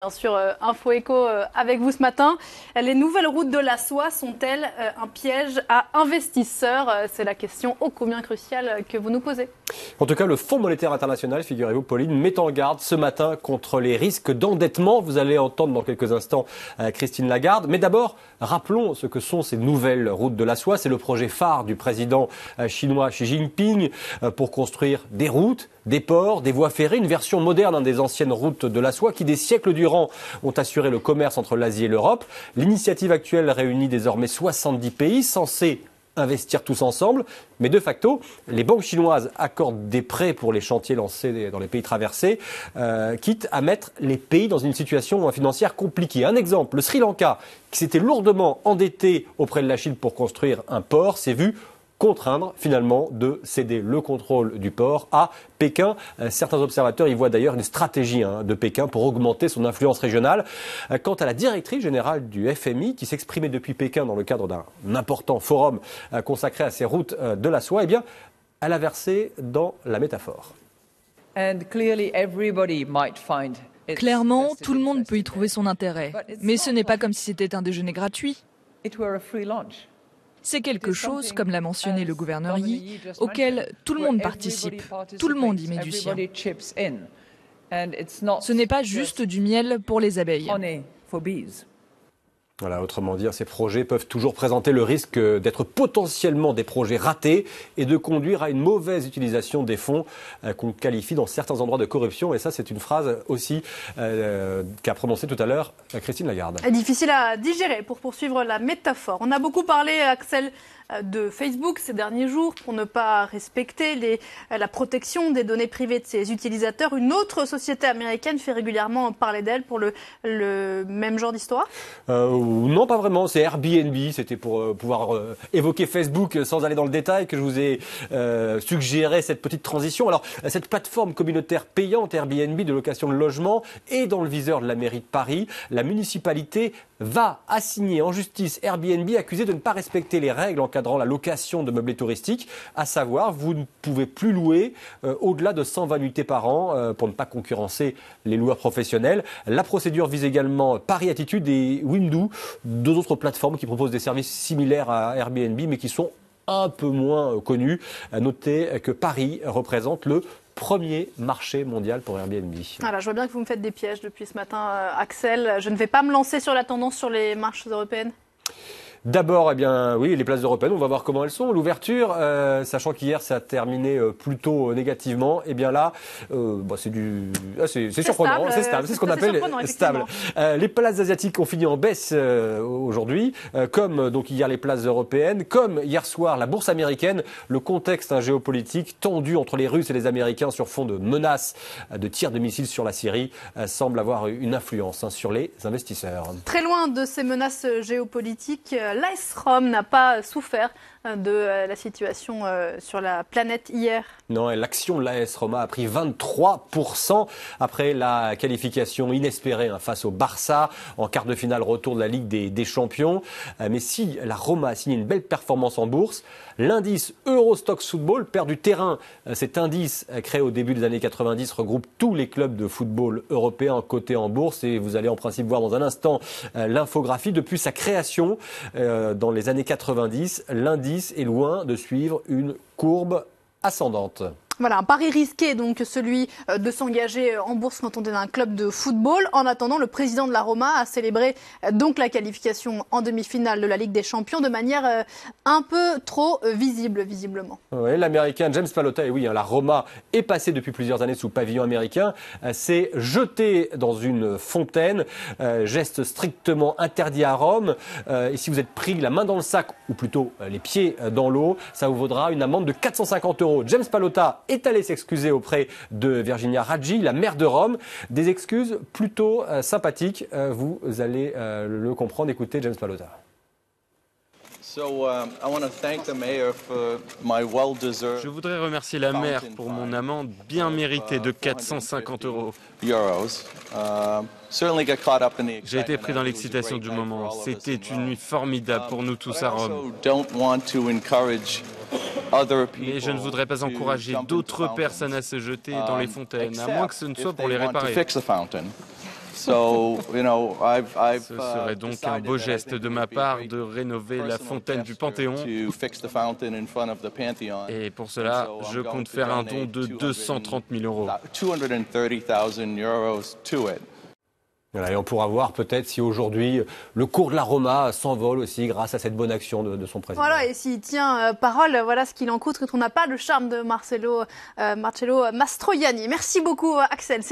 Bien sûr, Info Écho avec vous ce matin. Les nouvelles routes de la soie sont-elles un piège à investisseurs? C'est la question ô combien cruciale que vous nous posez. En tout cas, le Fonds monétaire international, figurez-vous, Pauline, met en garde ce matin contre les risques d'endettement. Vous allez entendre dans quelques instants Christine Lagarde. Mais d'abord, rappelons ce que sont ces nouvelles routes de la soie. C'est le projet phare du président chinois Xi Jinping pour construire des routes, des ports, des voies ferrées, une version moderne des anciennes routes de la soie qui, des siècles durant, ont assuré le commerce entre l'Asie et l'Europe. L'initiative actuelle réunit désormais 70 pays censés investir tous ensemble, mais de facto, les banques chinoises accordent des prêts pour les chantiers lancés dans les pays traversés, quitte à mettre les pays dans une situation financière compliquée. Un exemple, le Sri Lanka, qui s'était lourdement endetté auprès de la Chine pour construire un port, s'est vu contraindre finalement de céder le contrôle du port à Pékin. Certains observateurs y voient d'ailleurs une stratégie de Pékin pour augmenter son influence régionale. Quant à la directrice générale du FMI, qui s'exprimait depuis Pékin dans le cadre d'un important forum consacré à ces routes de la soie, eh bien, elle a versé dans la métaphore. Clairement, tout le monde peut y trouver son intérêt, mais ce n'est pas comme si c'était un déjeuner gratuit. C'est quelque chose, comme l'a mentionné le gouverneur Yi, auquel tout le monde participe, tout le monde y met du sien. Ce n'est pas juste du miel pour les abeilles. Voilà, autrement dire, ces projets peuvent toujours présenter le risque d'être potentiellement des projets ratés et de conduire à une mauvaise utilisation des fonds qu'on qualifie dans certains endroits de corruption. Et ça, c'est une phrase aussi qu'a prononcée tout à l'heure Christine Lagarde. Difficile à digérer pour poursuivre la métaphore. On a beaucoup parlé, Axel, de Facebook ces derniers jours pour ne pas respecter la protection des données privées de ses utilisateurs. Une autre société américaine fait régulièrement parler d'elle pour le même genre d'histoire. Non, pas vraiment. C'est Airbnb. C'était pour pouvoir évoquer Facebook sans aller dans le détail que je vous ai suggéré cette petite transition. Alors, cette plateforme communautaire payante Airbnb de location de logement est dans le viseur de la mairie de Paris. La municipalité va assigner en justice Airbnb accusé de ne pas respecter les règles encadrant la location de meublés touristiques, à savoir vous ne pouvez plus louer au-delà de 120 nuitées par an pour ne pas concurrencer les loueurs professionnels. La procédure vise également Paris Attitude et Wimdu, deux autres plateformes qui proposent des services similaires à Airbnb mais qui sont un peu moins connus. Notez que Paris représente le premier marché mondial pour Airbnb. Voilà, je vois bien que vous me faites des pièges depuis ce matin, Axel. Je ne vais pas me lancer sur la tendance sur les marches européennes. D'abord, eh bien, oui, les places européennes, on va voir comment elles sont. L'ouverture, sachant qu'hier ça a terminé plutôt négativement, eh bien là, c'est surprenant, c'est stable, c'est ce qu'on appelle stable. Les places asiatiques ont fini en baisse aujourd'hui, comme donc hier les places européennes, comme hier soir la bourse américaine. Le contexte géopolitique tendu entre les Russes et les Américains sur fond de menaces de tirs de missiles sur la Syrie semble avoir une influence sur les investisseurs. Très loin de ces menaces géopolitiques, l'AS Rome n'a pas souffert de la situation sur la planète hier. Non, l'action de l'AS Roma a pris 23% après la qualification inespérée face au Barça en quart de finale retour de la Ligue des Champions. Mais si la Roma a signé une belle performance en bourse, l'indice Eurostoxx Football perd du terrain. Cet indice créé au début des années 90 regroupe tous les clubs de football européens cotés en bourse et vous allez en principe voir dans un instant l'infographie. Depuis sa création dans les années 90, l'indice est loin de suivre une courbe ascendante. Voilà, un pari risqué, donc celui de s'engager en bourse quand on est dans un club de football. En attendant, le président de la Roma a célébré donc la qualification en demi-finale de la Ligue des Champions de manière un peu trop visible, visiblement. Oui, l'Américain James Pallotta, et oui, la Roma est passée depuis plusieurs années sous pavillon américain, s'est jeté dans une fontaine, geste strictement interdit à Rome. Et si vous êtes pris la main dans le sac, ou plutôt les pieds dans l'eau, ça vous vaudra une amende de 450 €. James Pallotta est allé s'excuser auprès de Virginia Raggi, la maire de Rome. Des excuses plutôt sympathiques. Vous allez le comprendre. Écoutez James Pallotta. Je voudrais remercier la maire pour mon amende bien méritée de 450 €. J'ai été pris dans l'excitation du moment. C'était une nuit formidable pour nous tous à Rome. Mais je ne voudrais pas encourager d'autres personnes à se jeter dans les fontaines, à moins que ce ne soit pour les réparer. Ce serait donc un beau geste de ma part de rénover la fontaine du Panthéon. Et pour cela, je compte faire un don de 230 000 euros. Voilà, et on pourra voir peut-être si aujourd'hui le cours de la Roma s'envole aussi grâce à cette bonne action de son président. Voilà, et s'il tient parole, voilà ce qu'il en coûte quand on n'a pas le charme de Marcello Mastroianni. Merci beaucoup Axel.